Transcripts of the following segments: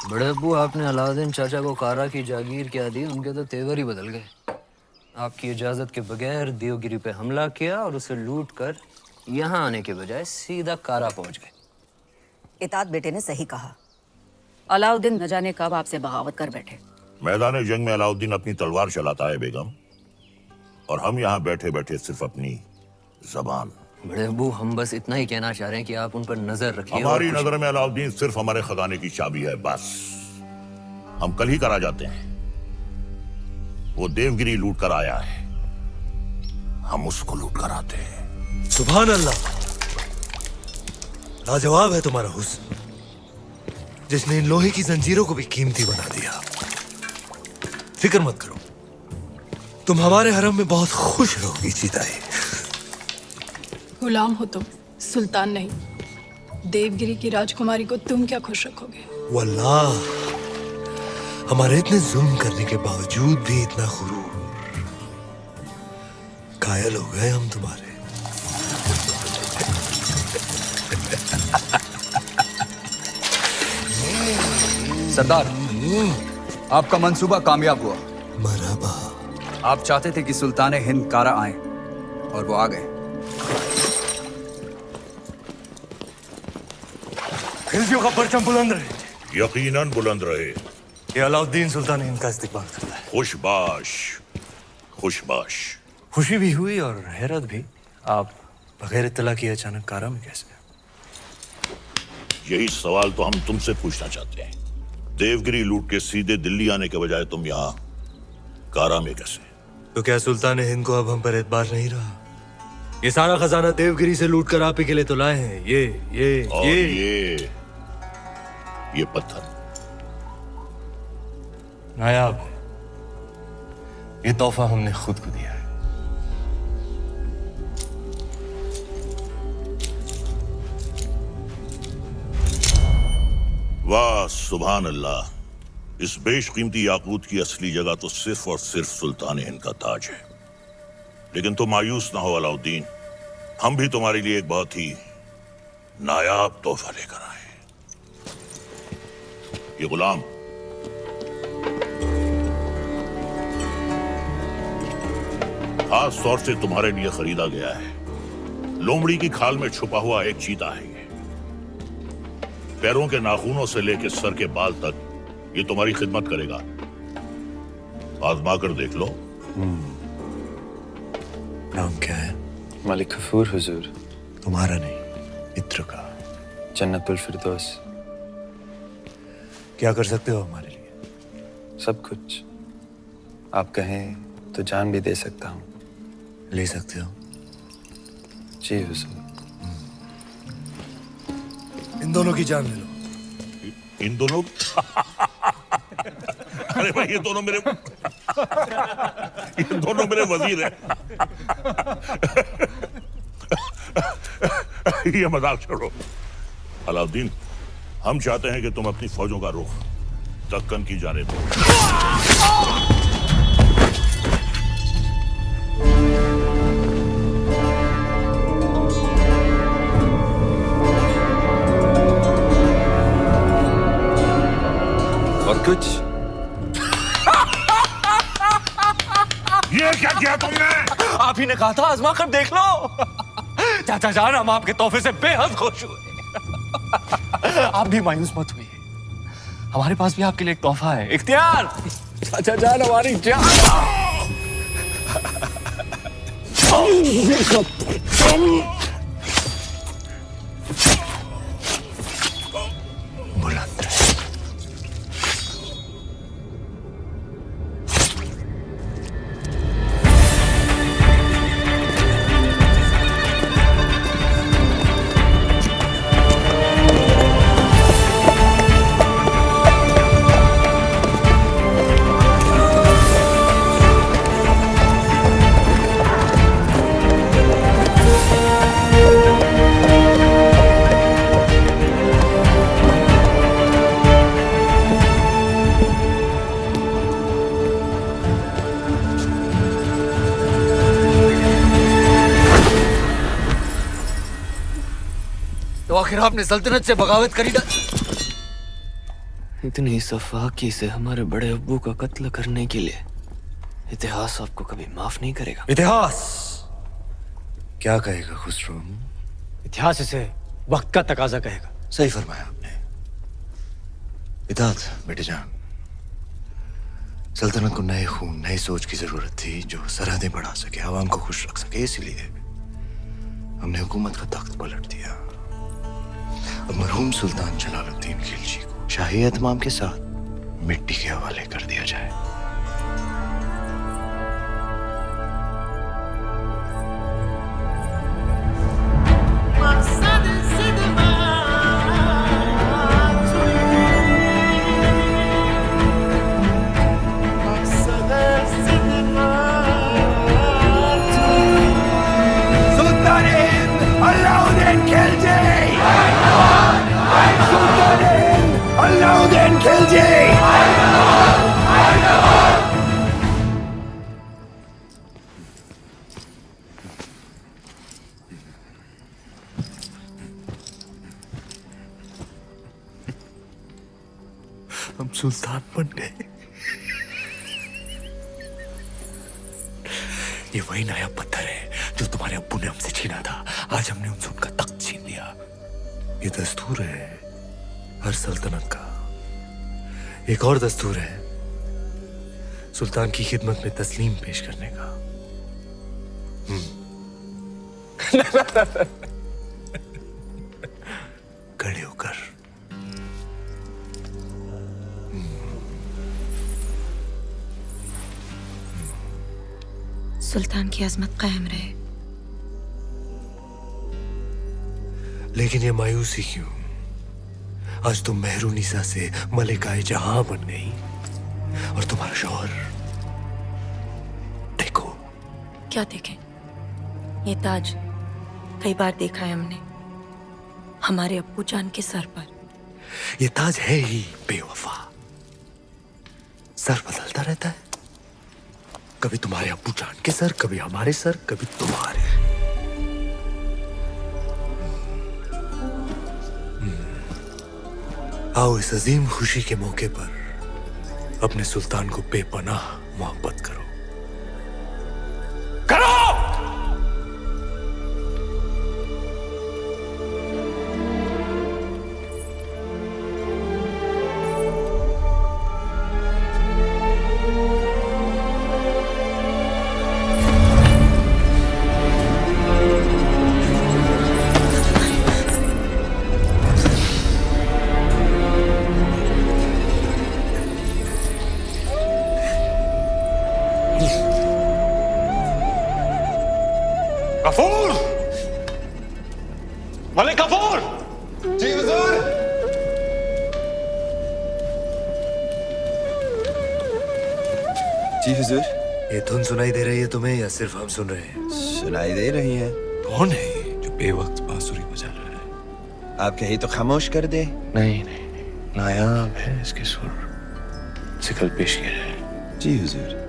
बड़े अब्बू, आपने अलाउद्दीन चाचा को कारा की जागीर क्या दी, उनके तो तेवर ही बदल गए। आपकी इजाजत के बगैर देवगिरी पे हमला किया और उसे लूट कर यहाँ आने के बजाय सीधा कारा पहुंच गए। इतात बेटे ने सही कहा। अलाउद्दीन न जाने कब आपसे बगावत कर बैठे। मैदान जंग में अलाउद्दीन अपनी तलवार चलाता है बेगम, और हम यहाँ बैठे बैठे सिर्फ अपनी जबान। बड़े अब्बू, हम बस इतना ही कहना चाह रहे हैं कि आप उन पर नजर रखिए। हमारी नजर में अलाउद्दीन सिर्फ हमारे खजाने की चाबी है, बस। हम कल ही करा जाते हैं। वो देवगिरी लूट कर आया है, हम उसको लूट कर आते हैं। सुभान अल्लाह, लाजवाब है तुम्हारा हुस्न, जिसने इन लोहे की जंजीरों को भी कीमती बना दिया। फिक्र मत करो, तुम हमारे हरम में बहुत खुश रहोगी सीताई। गुलाम हो तुम, सुल्तान नहीं। देवगिरी की राजकुमारी को तुम क्या खुश रखोगे? वल्लाह, हमारे इतने जुल्म करने के बावजूद भी इतना गुरूर। कायल हो गए हम तुम्हारे। सरदार, आपका मंसूबा कामयाब हुआ। मरहबा। आप चाहते थे कि सुल्तान हिंद कारा आए, और वो आ गए। खिलजियों का परचम बुलंद रहे। यकीनन बुलंद रहे। ये अलाउद्दीन सुल्तान हिंद का इस्तिकबाल करता है। खुशबाश, खुशबाश। खुशी भी हुई और हैरत भी। आप बगैर इत्तला किए अचानक कारा में कैसे? यही सवाल तो हम तुमसे पूछना चाहते हैं। देवगिरी लूट के सीधे दिल्ली आने के बजाय तुम यहाँ कारा में कैसे? तो क्या सुल्तान हिंद को अब हम पर एतबार नहीं रहा? ये सारा खजाना देवगिरी से लूट कर आप ही के लिए तो लाए हैं। ये पत्थर नायाब है। ये तोहफा हमने खुद को दिया है। वाह सुभान अल्लाह, इस बेशकीमती याकूत की असली जगह तो सिर्फ और सिर्फ सुल्तान हिंद का ताज है। लेकिन तुम मायूस ना हो अलाउद्दीन, हम भी तुम्हारे लिए एक बहुत ही नायाब तोहफा लेकर आए। ये गुलाम खास तौर से तुम्हारे लिए खरीदा गया है। लोमड़ी की खाल में छुपा हुआ एक चीता है ये। पैरों के नाखूनों से लेकर सर के बाल तक ये तुम्हारी खिदमत करेगा। आजमा कर देख लो। नाम क्या है? मलिक गफूर हुजूर। तुम्हारा नहीं, मित्र का। जन्नतुल फिरदौस। क्या कर सकते हो हमारे लिए? सब कुछ। आप कहें तो जान भी दे सकता हूँ। ले सकते हो? जी हुजूर। इन दोनों की जान ले लो। इन दोनों अरे भाई, ये दोनों मेरे वजीर हैं। ये मजाक छोड़ो अलाउद्दीन, हम चाहते हैं कि तुम अपनी फौजों का रुख दक्कन की जानिब दो। और कुछ ये क्या किया तुमने? आप ही ने कहा था आजमा कर देख लो। चाचा जान, हम आपके तोहफे से बेहद खुश हुए। आप भी मायूस मत हुई, हमारे पास भी आपके लिए एक तोहफा है। इख्तियार, चाचा जान हमारी जान। बुलंद रहे। तो आखिर आपने सल्तनत से बगावत करी इतनी सफाकी से हमारे बड़े अब्बू का कत्ल करने के लिए इतिहास आपको कभी माफ नहीं करेगा। इतिहास क्या कहेगा खुसरो? इतिहास इसे वक्त का तकाजा कहेगा। सही फरमाया आपने। इताद बेटे जान, सल्तनत को नए खून नई सोच की जरूरत थी जो सरहदें बढ़ा सके, आवाम को खुश रख सके। इसलिए हमने हुकूमत का तख्त पलट दिया। अब मरहूम सुल्तान जलालुद्दीन खिलजी को शाही एहतमाम के साथ मिट्टी के हवाले कर दिया जाए। हम सुल्तान बन गए। ये वही नया पत्थर है जो तुम्हारे अब्बू ने हमसे छीना था। आज हमने उनसे उनका तख्त छीन लिया। ये दस्तूर है हर सल्तनत का। एक और दस्तूर है सुल्तान की खिदमत में तस्लीम पेश करने का। खड़े होकर सुल्तान की अजमत कायम रहे। लेकिन ये मायूसी क्यों? आज तुम मेहरुनिसा से मलिकाए जहां बन गई और तुम्हारा शौहर देखो। क्या देखें? ये ताज कई बार देखा है हमने हमारे अब्बू जान के सर पर। ये ताज है ही बेवफा। सर बदलता रहता है, कभी तुम्हारे अब्बू जान के सर, कभी हमारे सर, कभी तुम्हारे। आओ इस अजीम खुशी के मौके पर अपने सुल्तान को बेपनाह मोहब्बत करो। गफूर! मलिक गफूर! जी हुजूर। जी हुजूर। ये धुन सुनाई दे रही है तुम्हें या सिर्फ हम सुन रहे हैं? सुनाई दे रही है। कौन है ये जो बेवक्त बांसुरी बजा रहा है? आप कहीं तो खामोश कर दे। नहीं नहीं नहीं, नायाब है इसके सुर। इसे कल पेश किया जाए। जी हुजूर।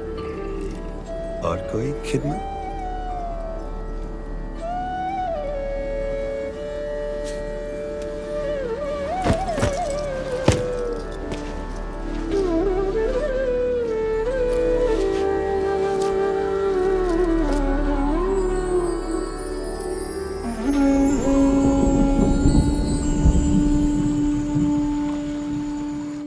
और कोई खिदमत?